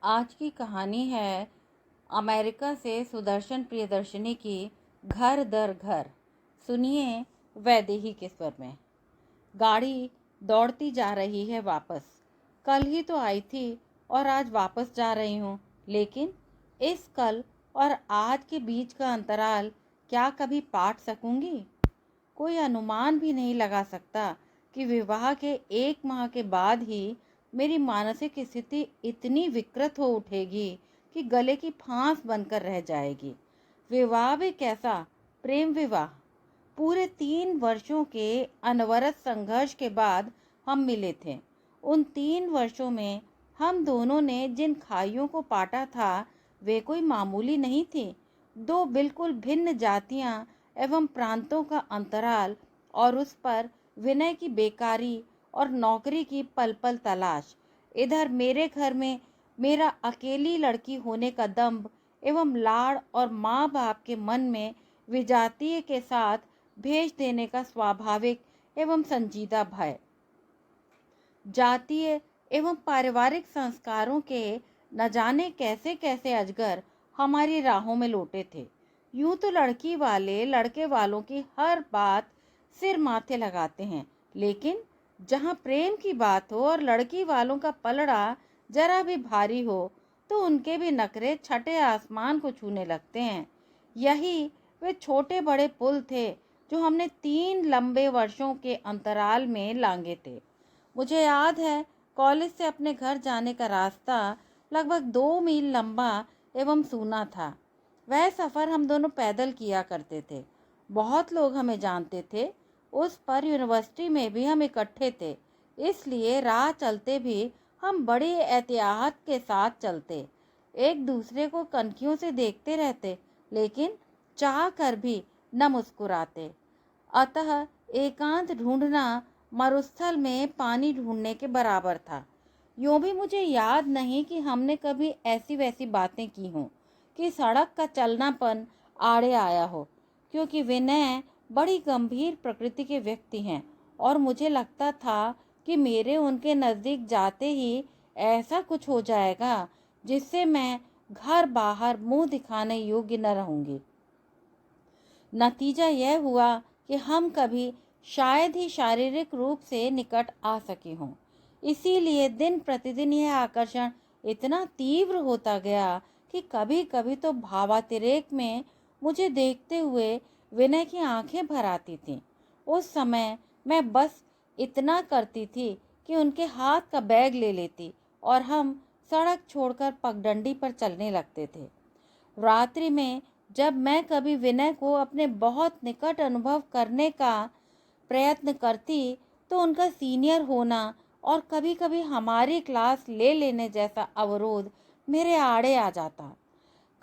आज की कहानी है अमेरिका से सुदर्शन प्रियदर्शनी की घर दर घर। सुनिए वैदेही के स्वर में। गाड़ी दौड़ती जा रही है वापस। कल ही तो आई थी और आज वापस जा रही हूँ, लेकिन इस कल और आज के बीच का अंतराल क्या कभी पाट सकूंगी? कोई अनुमान भी नहीं लगा सकता कि विवाह के 1 माह के बाद ही मेरी मानसिक स्थिति इतनी विकृत हो उठेगी कि गले की फांस बनकर रह जाएगी। विवाह भी कैसा, प्रेम विवाह। पूरे 3 वर्षों के अनवरत संघर्ष के बाद हम मिले थे। उन 3 वर्षों में हम दोनों ने जिन खाइयों को पाटा था वे कोई मामूली नहीं थी। 2 बिल्कुल भिन्न जातियां एवं प्रांतों का अंतराल, और उस पर विनय की बेकारी और नौकरी की पल पल तलाश। इधर मेरे घर में मेरा अकेली लड़की होने का दंभ एवं लाड़, और माँ बाप के मन में विजातीय के साथ भेज देने का स्वाभाविक एवं संजीदा भय। जातीय एवं पारिवारिक संस्कारों के न जाने कैसे कैसे अजगर हमारी राहों में लौटे थे। यूं तो लड़की वाले लड़के वालों की हर बात सिर माथे लगाते हैं, लेकिन जहां प्रेम की बात हो और लड़की वालों का पलड़ा जरा भी भारी हो तो उनके भी नखरे छठे आसमान को छूने लगते हैं। यही वे छोटे बड़े पुल थे जो हमने 3 लंबे वर्षों के अंतराल में लांघे थे। मुझे याद है, कॉलेज से अपने घर जाने का रास्ता लगभग 2 मील लंबा एवं सूना था। वह सफ़र हम दोनों पैदल किया करते थे। बहुत लोग हमें जानते थे। उस पर यूनिवर्सिटी में भी हम इकट्ठे थे, इसलिए राह चलते भी हम बड़ी एहतियात के साथ चलते। एक दूसरे को कनखियों से देखते रहते, लेकिन चाह कर भी न मुस्कुराते। अतः एकांत ढूंढना मरुस्थल में पानी ढूंढने के बराबर था। यूँ भी मुझे याद नहीं कि हमने कभी ऐसी वैसी बातें की हों कि सड़क का चलनापन आड़े आया हो, क्योंकि विनय बड़ी गंभीर प्रकृति के व्यक्ति हैं और मुझे लगता था कि मेरे उनके नज़दीक जाते ही ऐसा कुछ हो जाएगा जिससे मैं घर बाहर मुंह दिखाने योग्य न रहूंगी। नतीजा यह हुआ कि हम कभी शायद ही शारीरिक रूप से निकट आ सके हों। इसीलिए दिन प्रतिदिन यह आकर्षण इतना तीव्र होता गया कि कभी कभी तो भावातिरेक में मुझे देखते हुए विनय की आंखें भर आती थीं। उस समय मैं बस इतना करती थी कि उनके हाथ का बैग ले लेती और हम सड़क छोड़कर पगडंडी पर चलने लगते थे। रात्रि में जब मैं कभी विनय को अपने बहुत निकट अनुभव करने का प्रयत्न करती तो उनका सीनियर होना और कभी कभी हमारी क्लास ले लेने जैसा अवरोध मेरे आड़े आ जाता।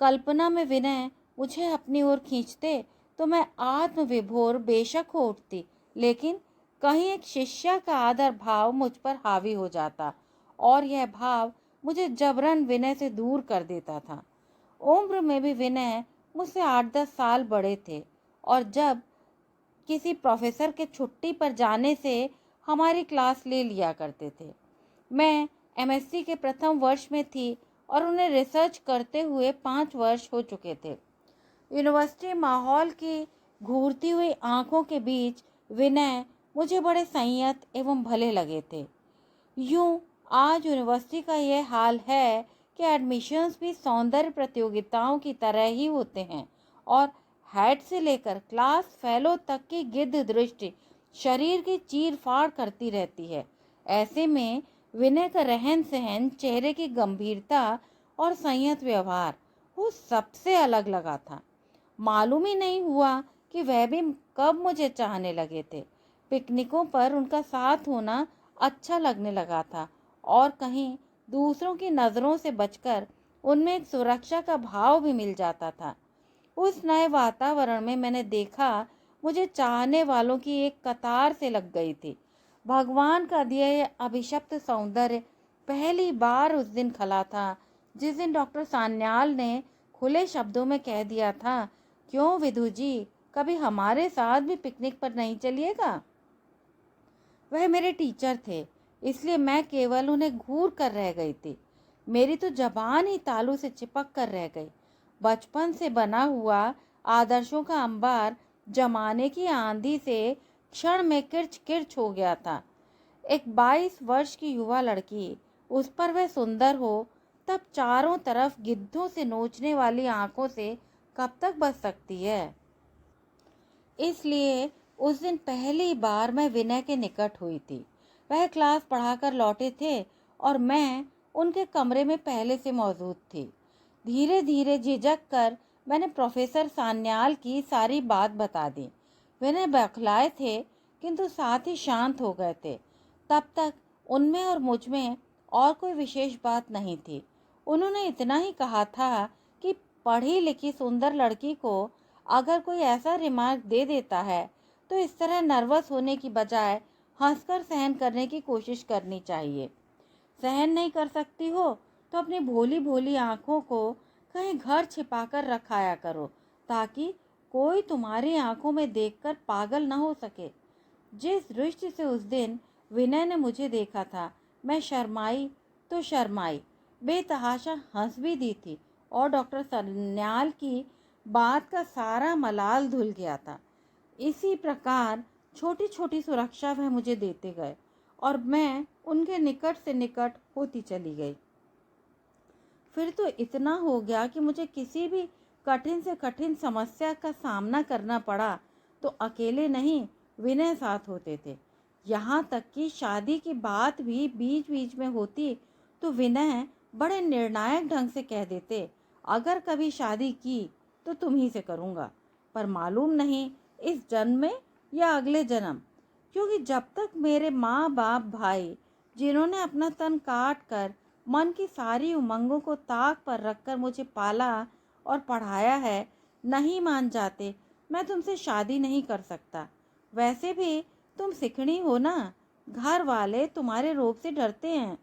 कल्पना में विनय मुझे अपनी ओर खींचते तो मैं आत्मविभोर बेशक हो उठती, लेकिन कहीं एक शिष्या का आदर भाव मुझ पर हावी हो जाता और यह भाव मुझे जबरन विनय से दूर कर देता था। उम्र में भी विनय मुझसे 8-10 साल बड़े थे और जब किसी प्रोफेसर के छुट्टी पर जाने से हमारी क्लास ले लिया करते थे। मैं एमएससी के प्रथम वर्ष में थी और उन्हें रिसर्च करते हुए 5 वर्ष हो चुके थे। यूनिवर्सिटी माहौल की घूरती हुई आंखों के बीच विनय मुझे बड़े संयत एवं भले लगे थे। यूं आज यूनिवर्सिटी का यह हाल है कि एडमिशन्स भी सौंदर्य प्रतियोगिताओं की तरह ही होते हैं और हेड से लेकर क्लास फेलो तक की गिद्ध दृष्टि शरीर की चीर फाड़ करती रहती है। ऐसे में विनय का रहन सहन, चेहरे की गंभीरता और संयत व्यवहार वो सबसे अलग लगा था। मालूम ही नहीं हुआ कि वह भी कब मुझे चाहने लगे थे। पिकनिकों पर उनका साथ होना अच्छा लगने लगा था और कहीं दूसरों की नज़रों से बचकर उनमें एक सुरक्षा का भाव भी मिल जाता था। उस नए वातावरण में मैंने देखा मुझे चाहने वालों की एक कतार से लग गई थी। भगवान का दिया यह अभिशप्त सौंदर्य पहली बार उस दिन खला था जिस दिन डॉक्टर सान्याल ने खुले शब्दों में कह दिया था, क्यों विधु जी, कभी हमारे साथ भी पिकनिक पर नहीं चलिएगा? वह मेरे टीचर थे, इसलिए मैं केवल उन्हें घूर कर रह गई थी। मेरी तो जबान ही तालू से चिपक कर रह गई। बचपन से बना हुआ आदर्शों का अंबार जमाने की आंधी से क्षण में किर्च किर्च हो गया था। एक 22 वर्ष की युवा लड़की, उस पर वह सुंदर हो, तब चारों तरफ गिद्धों से नोचने वाली आंखों से कब तक बच सकती है। इसलिए उस दिन पहली बार मैं विनय के निकट हुई थी। वह क्लास पढ़ाकर लौटे थे और मैं उनके कमरे में पहले से मौजूद थी। धीरे धीरे झिझक कर मैंने प्रोफेसर सान्याल की सारी बात बता दी। विनय बौखलाए थे, किंतु साथ ही शांत हो गए थे। तब तक उनमें और मुझ में और कोई विशेष बात नहीं थी। उन्होंने इतना ही कहा था कि पढ़ी लिखी सुंदर लड़की को अगर कोई ऐसा रिमार्क दे देता है तो इस तरह नर्वस होने की बजाय हंसकर सहन करने की कोशिश करनी चाहिए। सहन नहीं कर सकती हो तो अपनी भोली भोली आंखों को कहीं घर छिपाकर रखाया करो, ताकि कोई तुम्हारी आंखों में देखकर पागल न हो सके। जिस दृष्टि से उस दिन विनय ने मुझे देखा था, मैं शर्माई तो शर्माई, बेतहाशा हंस भी दी थी और डॉक्टर सन्याल की बात का सारा मलाल धुल गया था। इसी प्रकार छोटी छोटी सुरक्षा वह मुझे देते गए और मैं उनके निकट से निकट होती चली गई। फिर तो इतना हो गया कि मुझे किसी भी कठिन से कठिन समस्या का सामना करना पड़ा तो अकेले नहीं, विनय साथ होते थे। यहाँ तक कि शादी की बात भी बीच बीच में होती तो विनय बड़े निर्णायक ढंग से कह देते, अगर कभी शादी की तो तुम ही से करूँगा, पर मालूम नहीं इस जन्म में या अगले जन्म। क्योंकि जब तक मेरे माँ बाप भाई, जिन्होंने अपना तन काट कर मन की सारी उमंगों को ताक पर रखकर मुझे पाला और पढ़ाया है, नहीं मान जाते, मैं तुमसे शादी नहीं कर सकता। वैसे भी तुम सिखड़ी हो ना, घर वाले तुम्हारे रोब से डरते हैं।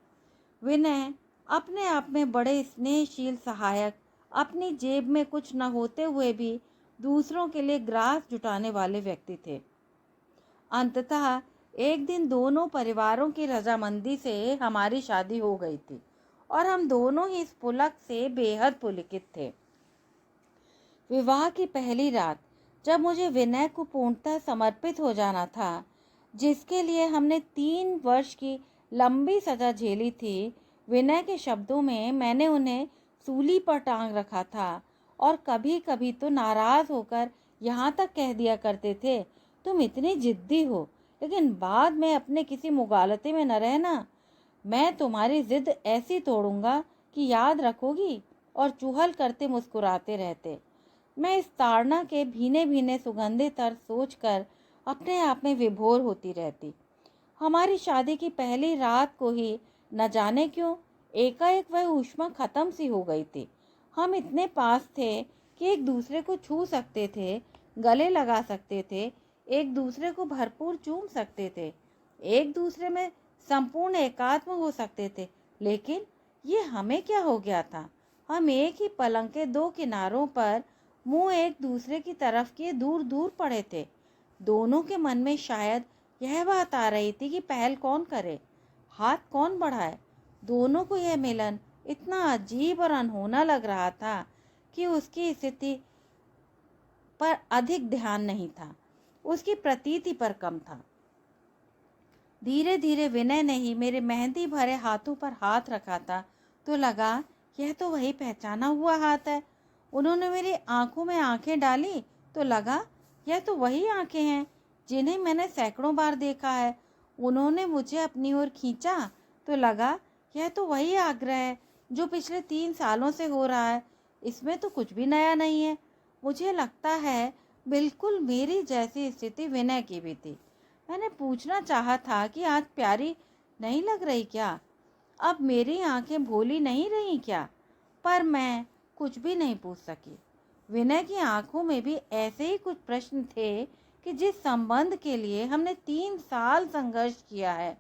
विनय अपने आप में बड़े स्नेहशील सहायक, अपनी जेब में कुछ न होते हुए भी दूसरों के लिए ग्रास जुटाने वाले व्यक्ति थे। अंततः एक दिन दोनों परिवारों की रजामंदी से हमारी शादी हो गई थी और हम दोनों ही इस पुलक से बेहद पुलकित थे। विवाह की पहली रात, जब मुझे विनय को पूर्णतः समर्पित हो जाना था, जिसके लिए हमने 3 वर्ष की लंबी सजा झेली थी, विनय के शब्दों में मैंने उन्हें सूली पर टांग रखा था और कभी कभी तो नाराज होकर यहाँ तक कह दिया करते थे, तुम इतनी जिद्दी हो, लेकिन बाद में अपने किसी मुगालते में न रहना। मैं तुम्हारी जिद ऐसी तोड़ूंगा कि याद रखोगी। और चुहल करते मुस्कुराते रहते। मैं इस ताड़ना के भीने भीने सुगंधित तर्क सोचकर अपने आप में विभोर होती रहती। हमारी शादी की पहली रात को ही न जाने क्यों एकाएक वह ऊष्मा खत्म सी हो गई थी। हम इतने पास थे कि एक दूसरे को छू सकते थे, गले लगा सकते थे, एक दूसरे को भरपूर चूम सकते थे, एक दूसरे में संपूर्ण एकात्म हो सकते थे। लेकिन ये हमें क्या हो गया था? हम एक ही पलंग के दो किनारों पर मुंह एक दूसरे की तरफ किए दूर दूर पड़े थे। दोनों के मन में शायद यह बात आ रही थी कि पहल कौन करे, हाथ कौन बढ़ाए। दोनों को यह मिलन इतना अजीब और अनहोना लग रहा था कि उसकी स्थिति पर अधिक ध्यान नहीं था, उसकी प्रतीति पर कम था। धीरे धीरे विनय ने ही मेरे मेहंदी भरे हाथों पर हाथ रखा था तो लगा यह तो वही पहचाना हुआ हाथ है। उन्होंने मेरी आंखों में आंखें डाली तो लगा यह तो वही आंखें हैं जिन्हें मैंने सैकड़ों बार देखा है। उन्होंने मुझे अपनी ओर खींचा तो लगा यह तो वही आग्रह है जो पिछले 3 सालों से हो रहा है। इसमें तो कुछ भी नया नहीं है। मुझे लगता है बिल्कुल मेरी जैसी स्थिति विनय की भी थी। मैंने पूछना चाहा था कि आज प्यारी नहीं लग रही क्या? अब मेरी आंखें भोली नहीं रही क्या? पर मैं कुछ भी नहीं पूछ सकी। विनय की आंखों में भी ऐसे ही कुछ प्रश्न थे कि जिस संबंध के लिए हमने 3 साल संघर्ष किया है,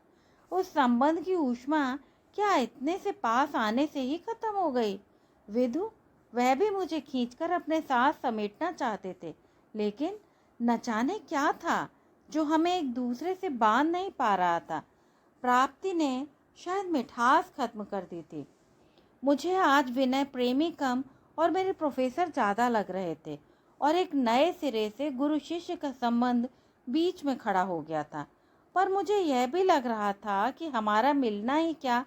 उस संबंध की ऊष्मा क्या इतने से पास आने से ही खत्म हो गई? विधु, वह भी मुझे खींचकर अपने साथ समेटना चाहते थे, लेकिन न जाने क्या था जो हमें एक दूसरे से बांध नहीं पा रहा था। प्राप्ति ने शायद मिठास खत्म कर दी थी। मुझे आज विनय प्रेमी कम और मेरे प्रोफेसर ज़्यादा लग रहे थे और एक नए सिरे से गुरु शिष्य का संबंध बीच में खड़ा हो गया था। पर मुझे यह भी लग रहा था कि हमारा मिलना ही क्या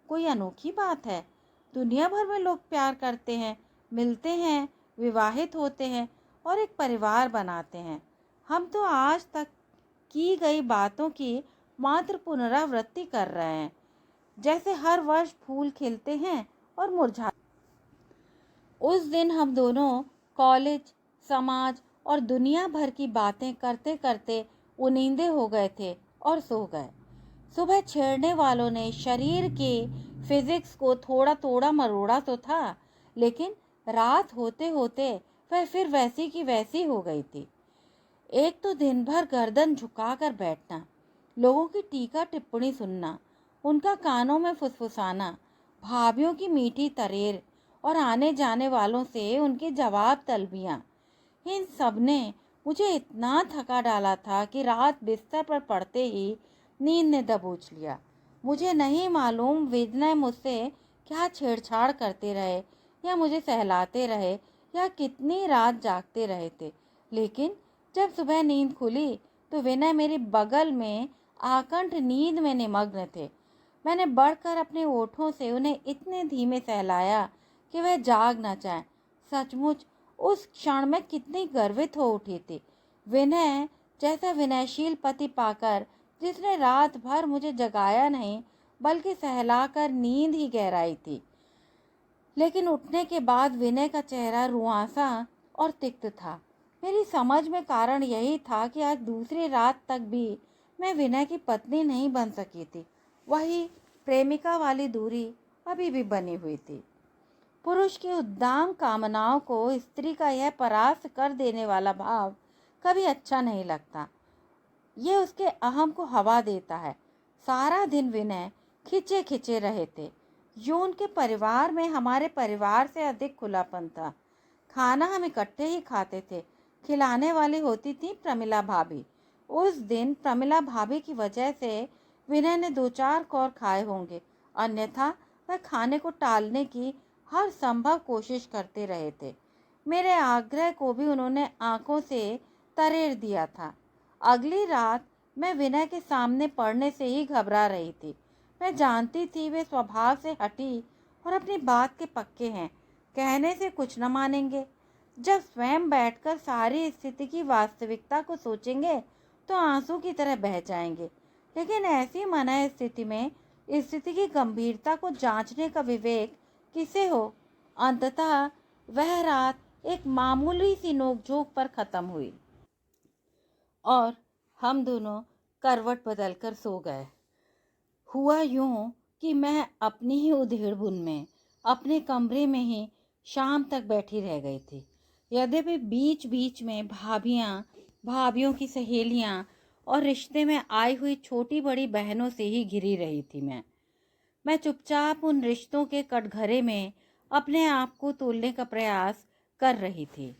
कोई अनोखी बात है। दुनिया भर में लोग प्यार करते हैं, मिलते हैं, विवाहित होते हैं और एक परिवार बनाते हैं। हम तो आज तक की गई बातों की मात्र पुनरावृत्ति कर रहे हैं, जैसे हर वर्ष फूल खिलते हैं और मुरझा। उस दिन हम दोनों कॉलेज, समाज और दुनिया भर की बातें करते करते उनींदे हो गए थे और सो गए। सुबह छेड़ने वालों ने शरीर के फिजिक्स को थोड़ा थोड़ा मरोड़ा तो था, लेकिन रात होते होते वह फिर वैसी की वैसी हो गई थी। एक तो दिन भर गर्दन झुकाकर बैठना, लोगों की टीका टिप्पणी सुनना, उनका कानों में फुसफुसाना, भाभीियों की मीठी तरेर और आने जाने वालों से उनकी जवाब तलबियां, इन सब ने मुझे इतना थका डाला था कि रात बिस्तर पर पड़ते ही नींद ने दबोच लिया। मुझे नहीं मालूम विनय मुझसे क्या छेड़छाड़ करते रहे या मुझे सहलाते रहे या कितनी रात जागते रहे थे, लेकिन जब सुबह नींद खुली तो विनय मेरे बगल में आकंठ नींद में निमग्न थे। मैंने बढ़कर अपने ओठों से उन्हें इतने धीमे सहलाया कि वह जाग न जाए। सचमुच उस क्षण में कितनी गर्वित हो उठी थी। विनय जैसा विनयशील पति पाकर जिसने रात भर मुझे जगाया नहीं बल्कि सहलाकर नींद ही गहराई थी। लेकिन उठने के बाद विनय का चेहरा रुआंसा और तिक्त था। मेरी समझ में कारण यही था कि आज दूसरी रात तक भी मैं विनय की पत्नी नहीं बन सकी थी। वही प्रेमिका वाली दूरी अभी भी बनी हुई थी। पुरुष की उद्दाम कामनाओं को स्त्री का यह परास्त कर देने वाला भाव कभी अच्छा नहीं लगता। ये उसके अहम को हवा देता है। सारा दिन विनय खिंचे खिंचे रहे थे। यूं उनके परिवार में हमारे परिवार से अधिक खुलापन था। खाना हम इकट्ठे ही खाते थे। खिलाने वाली होती थी प्रमिला भाभी। उस दिन प्रमिला भाभी की वजह से विनय ने 2-4 कौर खाए होंगे, अन्यथा वह खाने को टालने की हर संभव कोशिश करते रहे थे। मेरे आग्रह को भी उन्होंने आंखों से तरेर दिया था। अगली रात मैं विनय के सामने पड़ने से ही घबरा रही थी। मैं जानती थी वे स्वभाव से हटी और अपनी बात के पक्के हैं, कहने से कुछ न मानेंगे। जब स्वयं बैठकर सारी स्थिति की वास्तविकता को सोचेंगे तो आंसू की तरह बह जाएंगे। लेकिन ऐसी मना स्थिति में स्थिति की गंभीरता को जांचने का विवेक किसे हो? अंततः वह रात एक मामूली सी नोकझोंक पर खत्म हुई और हम दोनों करवट बदलकर सो गए। हुआ यूं कि मैं अपनी ही उधेड़बुन में अपने कमरे में ही शाम तक बैठी रह गई थी। यद्यपि बीच बीच में भाभियों की सहेलियां और रिश्ते में आई हुई छोटी बड़ी बहनों से ही घिरी रही थी। मैं चुपचाप उन रिश्तों के कटघरे में अपने आप को तोलने का प्रयास कर रही थी।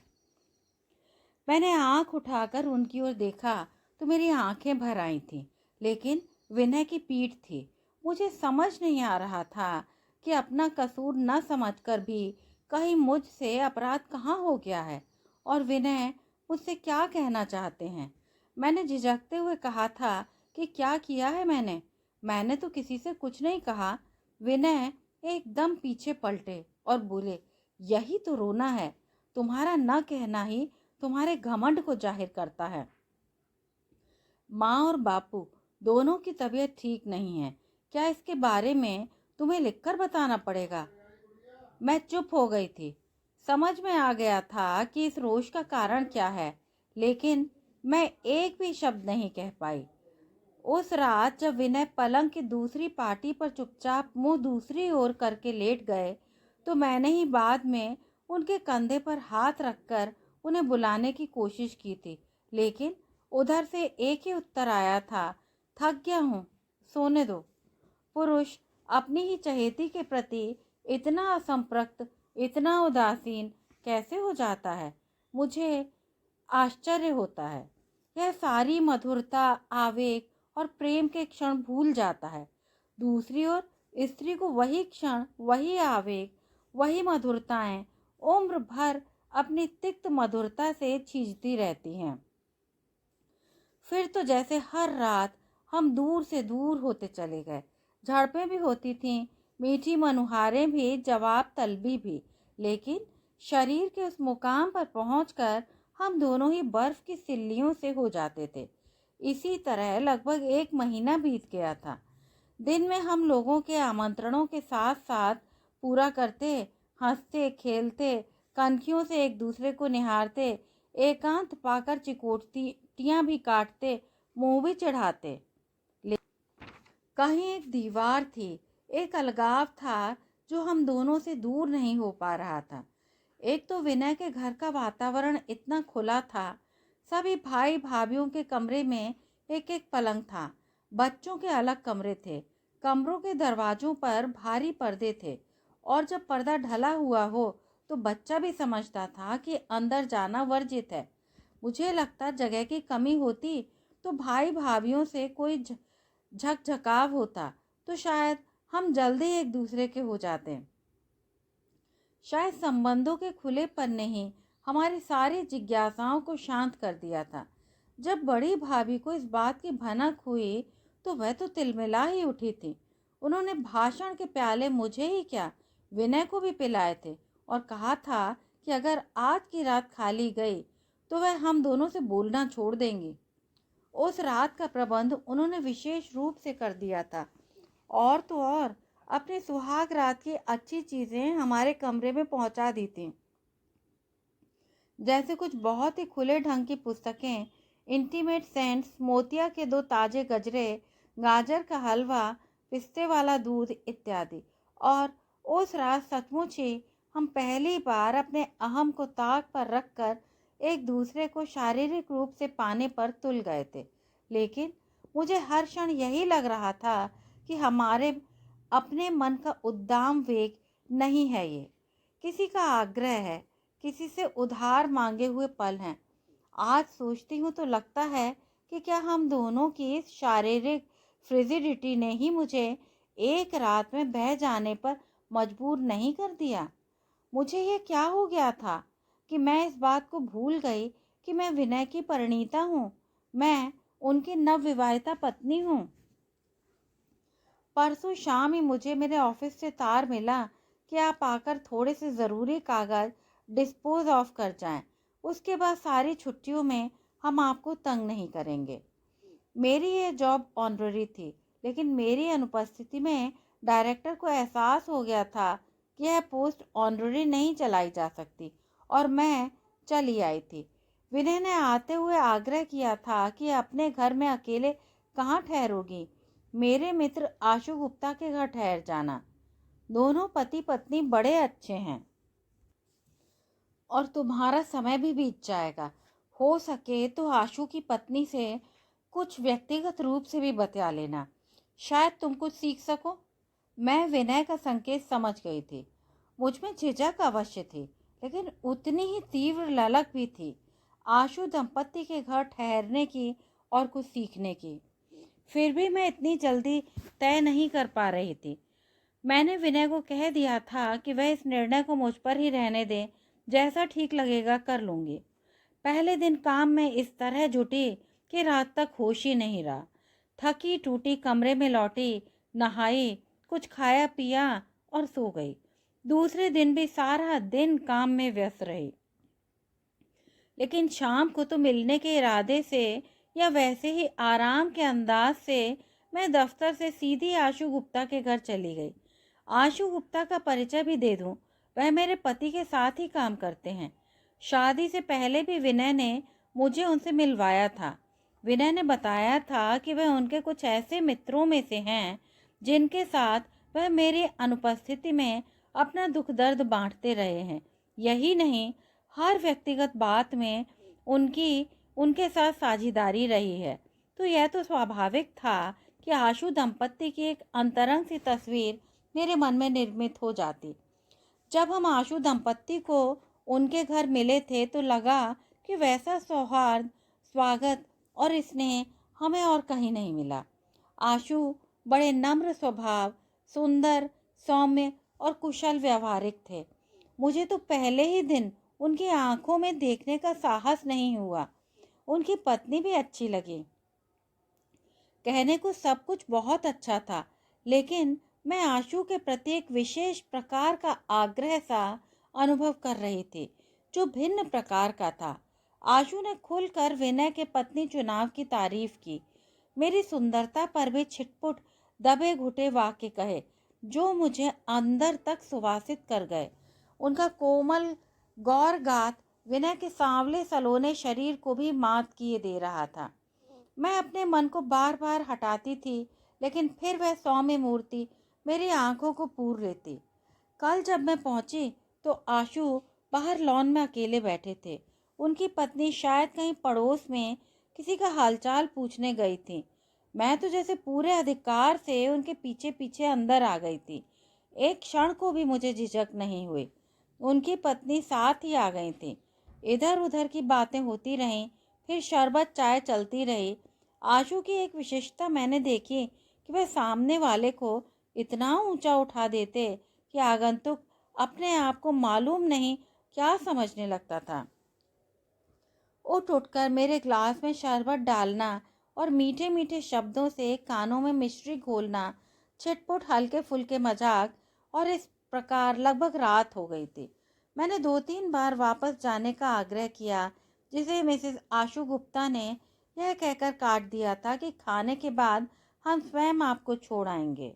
मैंने आंख उठाकर उनकी ओर देखा तो मेरी आंखें भर आई थीं, लेकिन विनय की पीठ थी। मुझे समझ नहीं आ रहा था कि अपना कसूर न समझकर भी कहीं मुझसे अपराध कहाँ हो गया है और विनय मुझसे क्या कहना चाहते हैं। मैंने झिझकते हुए कहा था कि क्या किया है मैंने तो किसी से कुछ नहीं कहा। विनय एकदम पीछे पलटे और बोले, यही तो रोना है। तुम्हारा न कहना ही तुम्हारे घमंड को जाहिर करता है। माँ और बापू दोनों की तबीयत ठीक नहीं है। क्या इसके बारे में तुम्हें लिखकर बताना पड़ेगा? मैं चुप हो गई थी। समझ में आ गया था कि इस रोष का कारण क्या है, लेकिन मैं एक भी शब्द नहीं कह पाई। उस रात जब विनय पलंग की दूसरी पार्टी पर चुपचाप मुंह दूसरी ओर करके लेट गए तो मैंने ही बाद में उनके कंधे पर हाथ रखकर उन्हें बुलाने की कोशिश की थी, लेकिन उधर से एक ही उत्तर आया था, थक गया हूँ, सोने दो। पुरुष अपनी ही चहेती के प्रति इतना असंप्रक्त, इतना उदासीन कैसे हो जाता है? मुझे आश्चर्य होता है। यह सारी मधुरता, आवेग और प्रेम के क्षण भूल जाता है। दूसरी ओर स्त्री को वही क्षण, वही आवेग, वही मधुरताएं उम्र भर अपनी तिक्त मधुरता से छींचती रहती हैं। फिर तो जैसे हर रात हम दूर से दूर होते चले गए। झड़पें भी होती थीं, मीठी मनुहारें भी, जवाब तलबी भी, लेकिन शरीर के उस मुकाम पर पहुंचकर हम दोनों ही बर्फ की सिल्लियों से हो जाते थे। इसी तरह लगभग 1 महीना बीत गया था। दिन में हम लोगों के आमंत्रणों के साथ साथ पूरा करते, हंसते खेलते, कनखियों से एक दूसरे को निहारते, एकांत पाकर चिकोटियाँ भी काटते, मुंह भी चढ़ाते। कहीं एक दीवार थी, एक अलगाव था जो हम दोनों से दूर नहीं हो पा रहा था। एक तो विनय के घर का वातावरण इतना खुला था। सभी भाई भाभीियों के कमरे में एक एक पलंग था। बच्चों के अलग कमरे थे। कमरों के दरवाजों पर भारी पर्दे थे और जब पर्दा ढला हुआ हो तो बच्चा भी समझता था कि अंदर जाना वर्जित है। मुझे लगता जगह की कमी होती तो भाई भाभीियों से कोई झकझकाव होता तो शायद हम जल्दी एक दूसरे के हो जाते। शायद संबंधों के खुलेपन ने ही हमारी सारी जिज्ञासाओं को शांत कर दिया था। जब बड़ी भाभी को इस बात की भनक हुई तो वह तो तिलमिला ही उठी थी। उन्होंने भाषण के प्याले मुझे ही क्या, विनय को भी पिलाए थे और कहा था कि अगर आज की रात खाली गई तो वह हम दोनों से बोलना छोड़ देंगी। उस रात का प्रबंध उन्होंने विशेष रूप से कर दिया था। और तो और अपनी सुहाग रात की अच्छी चीज़ें हमारे कमरे में पहुंचा दी थी, जैसे कुछ बहुत ही खुले ढंग की पुस्तकें, इंटीमेट सेंट्स, मोतिया के 2 ताजे गजरे, गाजर का हलवा, पिस्ते वाला दूध इत्यादि। और उस रात सचमुच ही हम पहली बार अपने अहम को ताक पर रखकर एक दूसरे को शारीरिक रूप से पाने पर तुल गए थे। लेकिन मुझे हर क्षण यही लग रहा था कि हमारे अपने मन का उद्दाम वेग नहीं है, ये किसी का आग्रह है, किसी से उधार मांगे हुए पल हैं। आज सोचती हूँ तो लगता है कि क्या हम दोनों की इस शारीरिक फ्रिजिडिटी ने ही मुझे एक रात में बह जाने पर मजबूर नहीं कर दिया। मुझे ये क्या हो गया था कि मैं इस बात को भूल गई कि मैं विनय की परिणीता हूँ, मैं उनकी नवविवाहिता पत्नी हूँ। परसों शाम ही मुझे मेरे ऑफिस से तार मिला कि आप आकर थोड़े से ज़रूरी कागज़ डिस्पोज ऑफ कर जाएं। उसके बाद सारी छुट्टियों में हम आपको तंग नहीं करेंगे। मेरी ये जॉब ऑनररी थी, लेकिन मेरी अनुपस्थिति में डायरेक्टर को एहसास हो गया था कि यह पोस्ट ऑनररी नहीं चलाई जा सकती और मैं चली आई थी। विनय ने आते हुए आग्रह किया था कि अपने घर में अकेले कहाँ ठहरोगी, मेरे मित्र आशु गुप्ता के घर ठहर जाना। दोनों पति पत्नी बड़े अच्छे हैं और तुम्हारा समय भी बीत जाएगा। हो सके तो आशु की पत्नी से कुछ व्यक्तिगत रूप से भी बतिया लेना, शायद तुम कुछ सीख सको। मैं विनय का संकेत समझ गई थी। मुझ में झिझक अवश्य थी, लेकिन उतनी ही तीव्र ललक भी थी आशु दंपत्ति के घर ठहरने की और कुछ सीखने की। फिर भी मैं इतनी जल्दी तय नहीं कर पा रही थी। मैंने विनय को कह दिया था कि वह इस निर्णय को मुझ पर ही रहने दें, जैसा ठीक लगेगा कर लूँगी। पहले दिन काम में इस तरह जुटी कि रात तक होश ही नहीं रहा। थकी टूटी कमरे में लौटी, नहाई, कुछ खाया पिया और सो गई। दूसरे दिन भी सारा दिन काम में व्यस्त रही। लेकिन शाम को तो मिलने के इरादे से या वैसे ही आराम के अंदाज से मैं दफ्तर से सीधी आशु गुप्ता के घर चली गई। आशु गुप्ता का परिचय भी दे दूं, वह मेरे पति के साथ ही काम करते हैं। शादी से पहले भी विनय ने मुझे उनसे मिलवाया था। विनय ने बताया था कि वह उनके कुछ ऐसे मित्रों में से हैं जिनके साथ वह मेरी अनुपस्थिति में अपना दुख दर्द बांटते रहे हैं। यही नहीं, हर व्यक्तिगत बात में उनके साथ साझेदारी रही है। तो यह तो स्वाभाविक था कि आशु दंपत्ति की एक अंतरंग सी तस्वीर मेरे मन में निर्मित हो जाती। जब हम आशु दंपत्ति को उनके घर मिले थे तो लगा कि वैसा सौहार्द, स्वागत और स्नेह हमें और कहीं नहीं मिला। आशु बड़े नम्र स्वभाव, सुंदर, सौम्य और कुशल व्यवहारिक थे। मुझे तो पहले ही दिन उनकी आंखों में देखने का साहस नहीं हुआ। उनकी पत्नी भी अच्छी लगी। कहने को सब कुछ बहुत अच्छा था, लेकिन मैं आशु के प्रति एक विशेष प्रकार का आग्रह सा अनुभव कर रही थी, जो भिन्न प्रकार का था। आशु ने खुलकर विनय के पत्नी चुनाव की तारीफ की, मेरी सुंदरता पर भी छिटपुट दबे घुटे वाक्य कहे, जो मुझे अंदर तक सुवासित कर गए। उनका कोमल गौर गात विनय के सांवले सलोने शरीर को भी मात किए दे रहा था। मैं अपने मन को बार बार हटाती थी, लेकिन फिर वह सौम्य मूर्ति मेरी आंखों को पूर लेती। कल जब मैं पहुंची तो आशु बाहर लॉन में अकेले बैठे थे। उनकी पत्नी शायद कहीं पड़ोस में किसी का हालचाल पूछने गई थी। मैं तो जैसे पूरे अधिकार से उनके पीछे पीछे अंदर आ गई थी। एक क्षण को भी मुझे झिझक नहीं हुई। उनकी पत्नी साथ ही आ गई थी। इधर उधर की बातें होती रहीं, फिर शरबत चाय चलती रही। आशु की एक विशेषता मैंने देखी कि वह सामने वाले को इतना ऊंचा उठा देते कि आगंतुक अपने आप को मालूम नहीं क्या समझने लगता था। उठकर मेरे ग्लास में शरबत डालना और मीठे मीठे शब्दों से कानों में मिश्री घोलना, छिटपुट हल्के फुल्के मजाक, और इस प्रकार लगभग रात हो गई थी। मैंने 2-3 बार वापस जाने का आग्रह किया, जिसे मिसेस आशु गुप्ता ने यह कहकर काट दिया था कि खाने के बाद हम स्वयं आपको छोड़ आएंगे।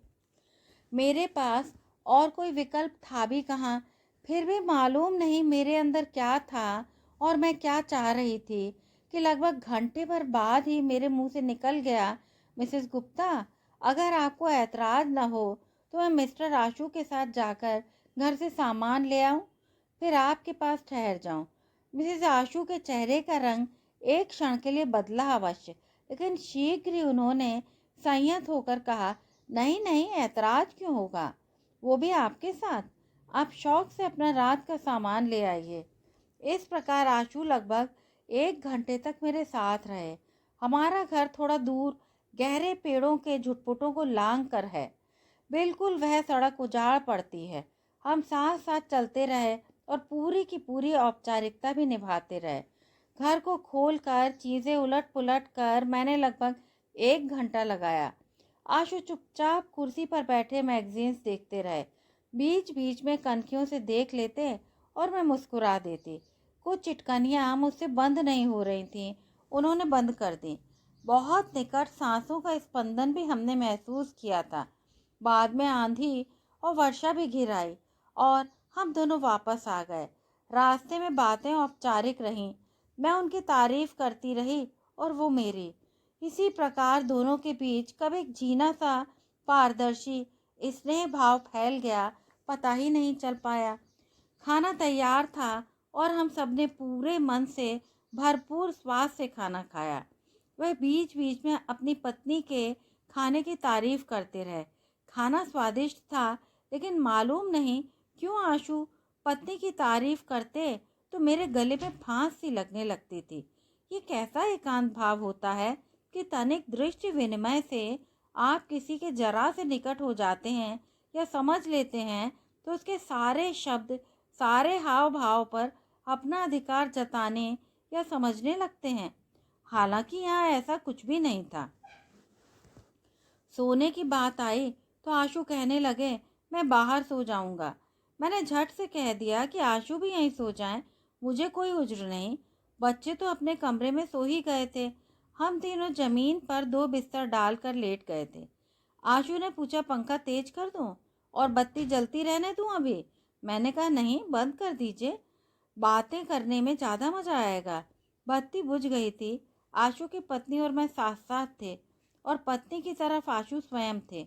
मेरे पास और कोई विकल्प था भी कहाँ। फिर भी मालूम नहीं मेरे अंदर क्या था और मैं क्या चाह रही थी कि लगभग घंटे भर बाद ही मेरे मुंह से निकल गया, मिसेस गुप्ता, अगर आपको ऐतराज न हो तो मैं मिस्टर आशु के साथ जाकर घर से सामान ले आऊं, फिर आपके पास ठहर जाऊं। मिसेस आशु के चेहरे का रंग एक क्षण के लिए बदला अवश्य, लेकिन शीघ्र ही उन्होंने संयत होकर कहा, नहीं नहीं, ऐतराज क्यों होगा, वो भी आपके साथ। आप शौक से अपना रात का सामान ले आइए। इस प्रकार आशु लगभग 1 घंटे तक मेरे साथ रहे। हमारा घर थोड़ा दूर गहरे पेड़ों के झुटपुटों को लांग कर है। बिल्कुल वह सड़क उजाड़ पड़ती है। हम साथ साथ चलते रहे और पूरी की पूरी औपचारिकता भी निभाते रहे। घर को खोल कर चीज़ें उलट पुलट कर मैंने लगभग 1 घंटा लगाया। आशु चुपचाप कुर्सी पर बैठे मैगजीन्स देखते रहे। बीच बीच में कनखियों से देख लेते और मैं मुस्कुरा देती। कुछ चिटकनियाँ मुझसे बंद नहीं हो रही थीं, उन्होंने बंद कर दी। बहुत निकट सांसों का स्पंदन भी हमने महसूस किया था। बाद में आंधी और वर्षा भी घिर आई और हम दोनों वापस आ गए। रास्ते में बातें औपचारिक रहीं। मैं उनकी तारीफ करती रही और वो मेरी। इसी प्रकार दोनों के बीच कब एक जीना सा पारदर्शी स्नेह भाव फैल गया, पता ही नहीं चल पाया। खाना तैयार था और हम सबने पूरे मन से भरपूर स्वाद से खाना खाया। वह बीच बीच में अपनी पत्नी के खाने की तारीफ करते रहे। खाना स्वादिष्ट था, लेकिन मालूम नहीं क्यों आशु पत्नी की तारीफ करते तो मेरे गले में फांस सी लगने लगती थी। ये कैसा एकांत भाव होता है कि तनिक दृष्टि विनिमय से आप किसी के जरा से निकट हो जाते हैं या समझ लेते हैं तो उसके सारे शब्द, सारे हाव भाव पर अपना अधिकार जताने या समझने लगते हैं। हालांकि यहाँ ऐसा कुछ भी नहीं था। सोने की बात आई तो आशु कहने लगे, मैं बाहर सो जाऊंगा। मैंने झट से कह दिया कि आशु भी यहीं सो जाएं, मुझे कोई उज्र नहीं। बच्चे तो अपने कमरे में सो ही गए थे। हम तीनों जमीन पर 2 बिस्तर डालकर लेट गए थे। आशु ने पूछा, पंखा तेज कर दूं और बत्ती जलती रहने दूं अभी? मैंने कहा, नहीं, बंद कर दीजिए, बातें करने में ज़्यादा मज़ा आएगा। बत्ती बुझ गई थी। आशु की पत्नी और मैं साथ साथ थे और पत्नी की तरफ आशु स्वयं थे।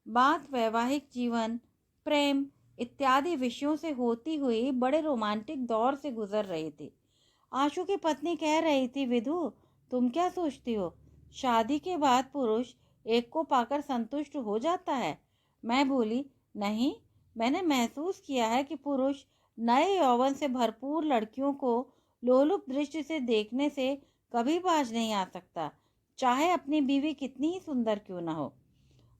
बात वैवाहिक जीवन, प्रेम इत्यादि विषयों से होती हुई बड़े रोमांटिक दौर से गुजर रही थी। आशु की पत्नी कह रही थी, विधु, तुम क्या सोचती हो, शादी के बाद पुरुष एक को पाकर संतुष्ट हो जाता है? मैं बोली, नहीं, मैंने महसूस किया है कि पुरुष नए यौवन से भरपूर लड़कियों को लोलुप दृष्टि से देखने से कभी बाज नहीं आ सकता, चाहे अपनी बीवी कितनी ही सुंदर क्यों न हो।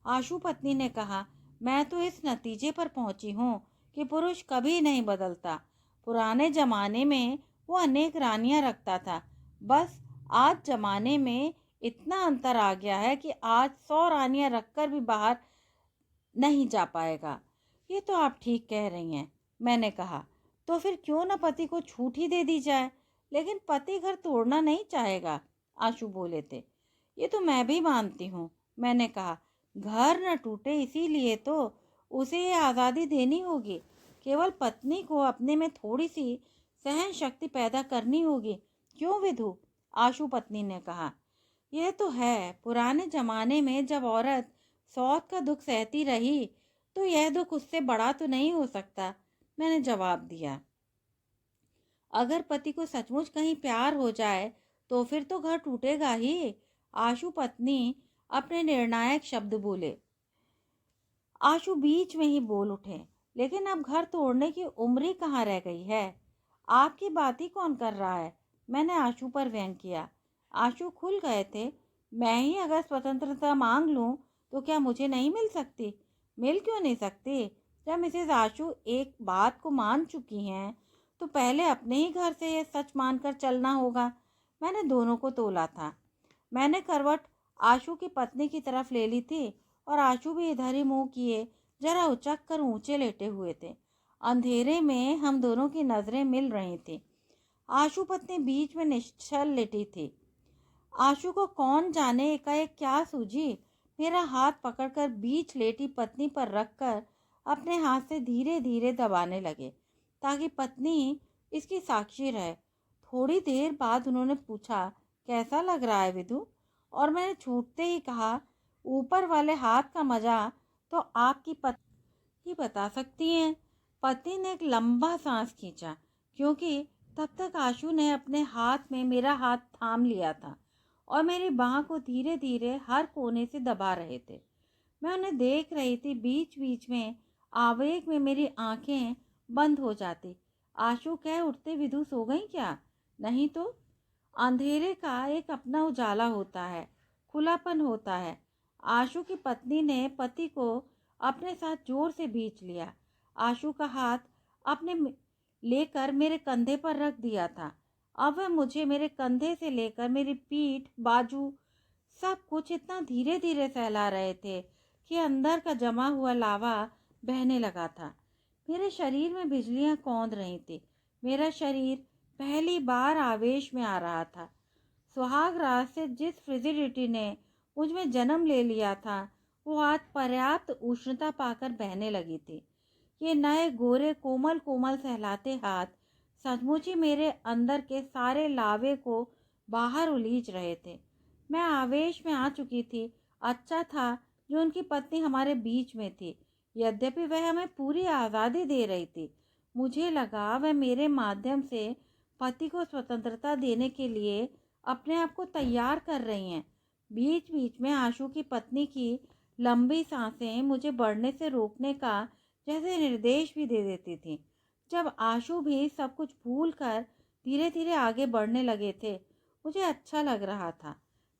आशु पत्नी ने कहा, मैं तो इस नतीजे पर पहुंची हूँ कि पुरुष कभी नहीं बदलता। पुराने जमाने में वो अनेक रानियां रखता था, बस आज जमाने में इतना अंतर आ गया है कि आज 100 रानियां रखकर भी बाहर नहीं जा पाएगा। ये तो आप ठीक कह रही हैं, मैंने कहा। तो फिर क्यों न पति को छूट ही दे दी जाए। लेकिन पति घर तोड़ना नहीं चाहेगा, आशु बोले थे। ये तो मैं भी मानती हूँ, मैंने कहा। घर न टूटे इसीलिए तो उसे ये आज़ादी देनी होगी। केवल पत्नी को अपने में थोड़ी सी सहन शक्ति पैदा करनी होगी। क्यों विधु, आशु पत्नी ने कहा। यह तो है, पुराने जमाने में जब औरत सौत का दुख सहती रही तो यह दुख उससे बड़ा तो नहीं हो सकता, मैंने जवाब दिया। अगर पति को सचमुच कहीं प्यार हो जाए तो फिर तो घर टूटेगा ही, आशु पत्नी अपने निर्णायक शब्द बोले। आशु बीच में ही बोल उठे, लेकिन अब घर तोड़ने की उम्र ही कहाँ रह गई है। आपकी बात ही कौन कर रहा है, मैंने आशु पर व्यंग किया। आशु खुल गए थे। मैं ही अगर स्वतंत्रता मांग लूं तो क्या मुझे नहीं मिल सकती? मिल क्यों नहीं सकती? जब मिसेज आशु एक बात को मान चुकी हैं तो पहले अपने ही घर से यह सच मानकर चलना होगा। मैंने दोनों को तोला था। मैंने करवट आशु की पत्नी की तरफ ले ली थी और आशु भी इधर ही मुंह किए जरा उचक कर ऊंचे लेटे हुए थे। अंधेरे में हम दोनों की नजरें मिल रही थी। आशु पत्नी बीच में निश्चल लेटी थी। आशु को कौन जाने एकाएक क्या सूझी, मेरा हाथ पकड़कर बीच लेटी पत्नी पर रखकर अपने हाथ से धीरे धीरे दबाने लगे ताकि पत्नी इसकी साक्षी रहे। थोड़ी देर बाद उन्होंने पूछा, कैसा लग रहा है विधु? और मैंने छूटते ही कहा, ऊपर वाले हाथ का मजा तो आपकी पत्नी ही बता सकती हैं। पत्नी ने एक लंबा सांस खींचा, क्योंकि तब तक आशु ने अपने हाथ में मेरा हाथ थाम लिया था और मेरी बाह को धीरे धीरे हर कोने से दबा रहे थे। मैं उन्हें देख रही थी। बीच बीच में आवेग में मेरी आंखें बंद हो जाती। आशु कह उठते, विधु सो गई क्या? नहीं तो। अंधेरे का एक अपना उजाला होता है, खुलापन होता है। आशु की पत्नी ने पति को अपने साथ जोर से भींच लिया। आशु का हाथ अपने लेकर मेरे कंधे पर रख दिया था। अब वह मुझे मेरे कंधे से लेकर मेरी पीठ, बाजू, सब कुछ इतना धीरे धीरे सहला रहे थे कि अंदर का जमा हुआ लावा बहने लगा था। मेरे शरीर में बिजलियां कौंध रही थी। मेरा शरीर पहली बार आवेश में आ रहा था। सुहाग रात से जिस फ्रिजिडिटी ने मुझ में जन्म ले लिया था वो आज पर्याप्त उष्णता पाकर बहने लगी थी। ये नए गोरे कोमल कोमल सहलाते हाथ सचमुच ही मेरे अंदर के सारे लावे को बाहर उलीच रहे थे। मैं आवेश में आ चुकी थी। अच्छा था जो उनकी पत्नी हमारे बीच में थी। यद्यपि वह हमें पूरी आज़ादी दे रही थी, मुझे लगा वह मेरे माध्यम से पति को स्वतंत्रता देने के लिए अपने आप को तैयार कर रही हैं। बीच बीच में आशु की पत्नी की लंबी सांसें मुझे बढ़ने से रोकने का जैसे निर्देश भी दे देती थी। जब आशु भी सब कुछ भूल कर धीरे धीरे आगे बढ़ने लगे थे, मुझे अच्छा लग रहा था।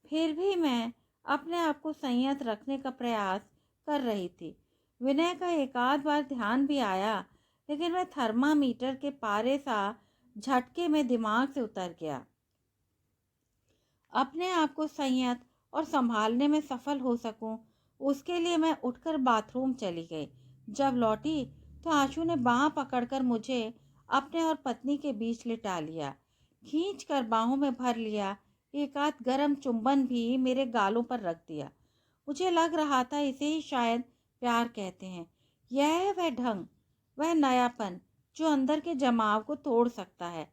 फिर भी मैं अपने आप को संयत रखने का प्रयास कर रही थी। विनय का एकाध बार ध्यान भी आया, लेकिन वह थर्मामीटर के पारे सा झटके में दिमाग से उतर गया। अपने आप को संयत और संभालने में सफल हो सकूं, उसके लिए मैं उठकर बाथरूम चली गई। जब लौटी तो आशु ने बाँह पकड़कर मुझे अपने और पत्नी के बीच लिटा लिया, खींच कर बाहों में भर लिया। एक आध गरम चुंबन भी मेरे गालों पर रख दिया। मुझे लग रहा था इसे ही शायद प्यार कहते हैं। यह है वह ढंग, वह नयापन जो अंदर के जमाव को तोड़ सकता है।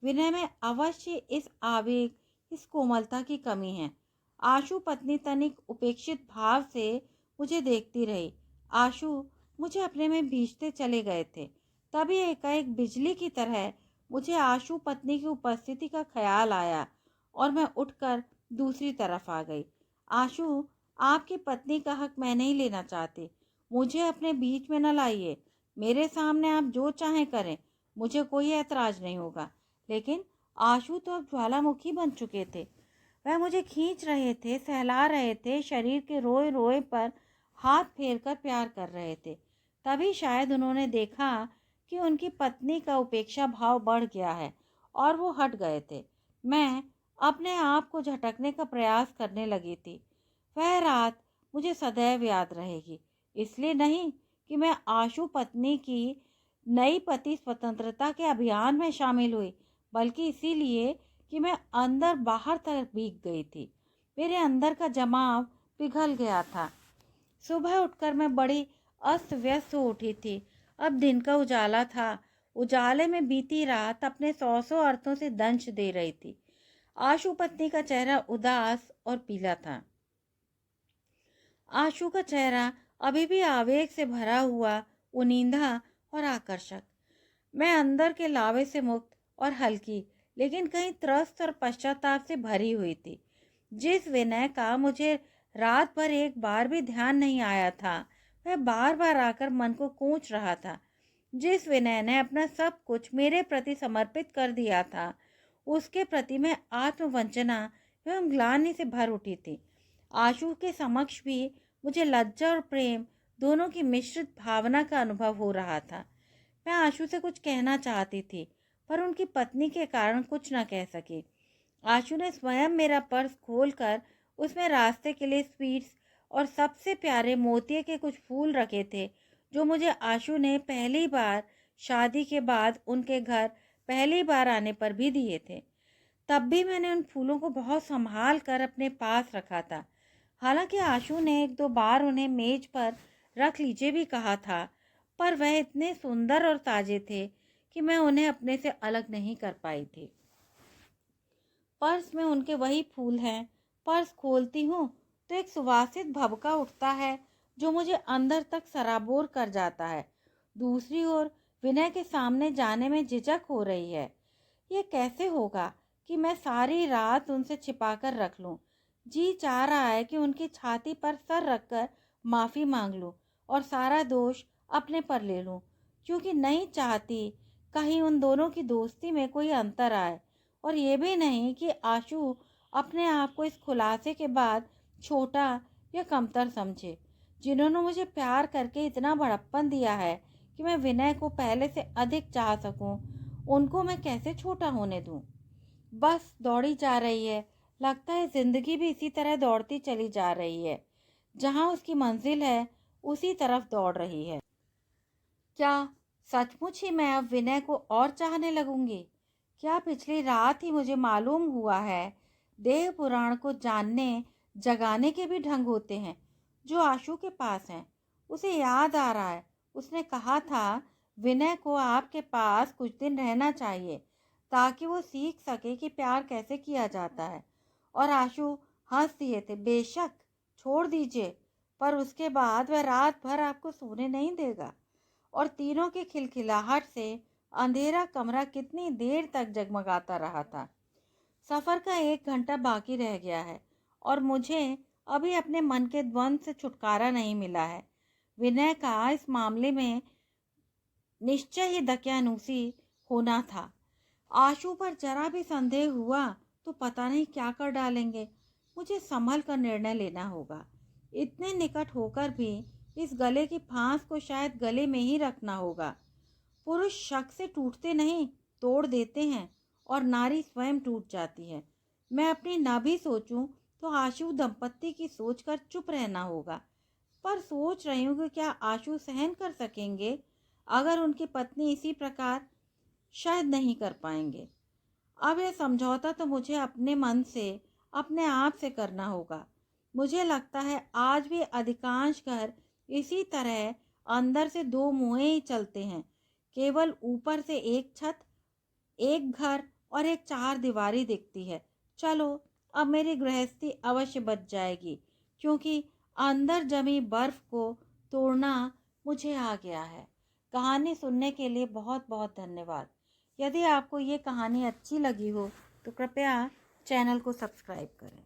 विनय में अवश्य इस आवेग, इस कोमलता की कमी है। आशु पत्नी तनिक उपेक्षित भाव से मुझे देखती रही। आशु मुझे अपने में भींचते चले गए थे। तभी एकाएक बिजली की तरह मुझे आशु पत्नी की उपस्थिति का ख्याल आया और मैं उठकर दूसरी तरफ आ गई। आशु, आपकी पत्नी का हक मैं नहीं लेना चाहती। मुझे अपने बीच में न लाइए। मेरे सामने आप जो चाहें करें, मुझे कोई ऐतराज नहीं होगा। लेकिन आशु तो अब ज्वालामुखी बन चुके थे। वह मुझे खींच रहे थे, सहला रहे थे, शरीर के रोए रोए पर हाथ फेरकर प्यार कर रहे थे। तभी शायद उन्होंने देखा कि उनकी पत्नी का उपेक्षा भाव बढ़ गया है और वो हट गए थे। मैं अपने आप को झटकने का प्रयास करने लगी थी। वह रात मुझे सदैव याद रहेगी, इसलिए नहीं कि मैं आशु पत्नी की नई पति स्वतंत्रता के अभियान में शामिल हुई, बल्कि इसीलिए कि मैं अंदर बाहर तक भीग गई थी। मेरे अंदर का जमाव पिघल गया था। सुबह उठकर मैं बड़ी अस्त व्यस्त हो उठी थी। अब दिन का उजाला था। उजाले में बीती रात अपने सौ अर्थों से दंश दे रही थी। आशु पत्नी का चेहरा उदास और पीला था। आशु का चेहरा अभी भी आवेग से भरा हुआ, उनींदा और आकर्षक। मैं अंदर के लावे से मुक्त और हल्की, लेकिन कहीं त्रस्त और पश्चाताप से भरी हुई थी। जिस विनय का मुझे रात भर एक बार भी ध्यान नहीं आया था, वह बार बार आकर मन को कोंच रहा था। जिस विनय ने अपना सब कुछ मेरे प्रति समर्पित कर दिया था, उसके प्रति मैं आत्मवंचना एवं ग्लानि से भर उठी थी। आशु के समक्ष भी मुझे लज्जा और प्रेम दोनों की मिश्रित भावना का अनुभव हो रहा था। मैं आशु से कुछ कहना चाहती थी, पर उनकी पत्नी के कारण कुछ न कह सकी। आशु ने स्वयं मेरा पर्स खोलकर उसमें रास्ते के लिए स्वीट्स और सबसे प्यारे मोतिये के कुछ फूल रखे थे, जो मुझे आशु ने पहली बार शादी के बाद उनके घर पहली बार आने पर भी दिए थे। तब भी मैंने उन फूलों को बहुत संभाल कर अपने पास रखा था। हालांकि आशु ने एक दो बार उन्हें मेज पर रख लीजिए भी कहा था, पर वह इतने सुंदर और ताजे थे कि मैं उन्हें अपने से अलग नहीं कर पाई थी। पर्स में उनके वही फूल हैं। पर्स खोलती हूँ तो एक सुवासित भभका उठता है जो मुझे अंदर तक सराबोर कर जाता है। दूसरी ओर विनय के सामने जाने में झिझक हो रही है। ये कैसे होगा कि मैं सारी रात उनसे छिपा कर रख लूँ। जी चाह रहा है कि उनकी छाती पर सर रखकर माफ़ी मांग लूँ और सारा दोष अपने पर ले लूँ, क्योंकि नहीं चाहती कहीं उन दोनों की दोस्ती में कोई अंतर आए, और ये भी नहीं कि आशु अपने आप को इस खुलासे के बाद छोटा या कमतर समझे। जिन्होंने मुझे प्यार करके इतना बड़प्पन दिया है कि मैं विनय को पहले से अधिक चाह सकूं, उनको मैं कैसे छोटा होने दूं। बस दौड़ी जा रही है। लगता है जिंदगी भी इसी तरह दौड़ती चली जा रही है। जहां उसकी मंजिल है उसी तरफ दौड़ रही है। क्या सचमुच ही मैं अब विनय को और चाहने लगूंगी? क्या पिछली रात ही मुझे मालूम हुआ है देह पुराण को जानने जगाने के भी ढंग होते हैं जो आशु के पास हैं। उसे याद आ रहा है, उसने कहा था विनय को आपके पास कुछ दिन रहना चाहिए ताकि वो सीख सके कि प्यार कैसे किया जाता है। और आशु हंस दिए थे। बेशक, छोड़ दीजिए, पर उसके बाद वह रात भर आपको सोने नहीं देगा। और तीनों की खिलखिलाहट से अंधेरा कमरा कितनी देर तक जगमगाता रहा था। सफ़र का 1 घंटा बाकी रह गया है और मुझे अभी अपने मन के द्वंद से छुटकारा नहीं मिला है। विनय का इस मामले में निश्चय ही दकियानूसी होना था। आशु पर जरा भी संदेह हुआ तो पता नहीं क्या कर डालेंगे। मुझे संभल कर निर्णय लेना होगा। इतने निकट होकर भी इस गले की फांस को शायद गले में ही रखना होगा। पुरुष शक से टूटते नहीं, तोड़ देते हैं, और नारी स्वयं टूट जाती है। मैं अपनी न भी सोचूं तो आशु दंपत्ति की सोचकर चुप रहना होगा, पर सोच रही हूँ कि क्या आशु सहन कर सकेंगे अगर उनकी पत्नी इसी प्रकार? शायद नहीं कर पाएंगे। अब यह समझौता तो मुझे अपने मन से, अपने आप से करना होगा। मुझे लगता है आज भी अधिकांश घर इसी तरह अंदर से दो मुँहे ही चलते हैं। केवल ऊपर से एक छत, एक घर और एक चार दीवारी दिखती है। चलो, अब मेरी गृहस्थी अवश्य बच जाएगी, क्योंकि अंदर जमी बर्फ को तोड़ना मुझे आ गया है। कहानी सुनने के लिए बहुत बहुत धन्यवाद। यदि आपको ये कहानी अच्छी लगी हो तो कृपया चैनल को सब्सक्राइब करें।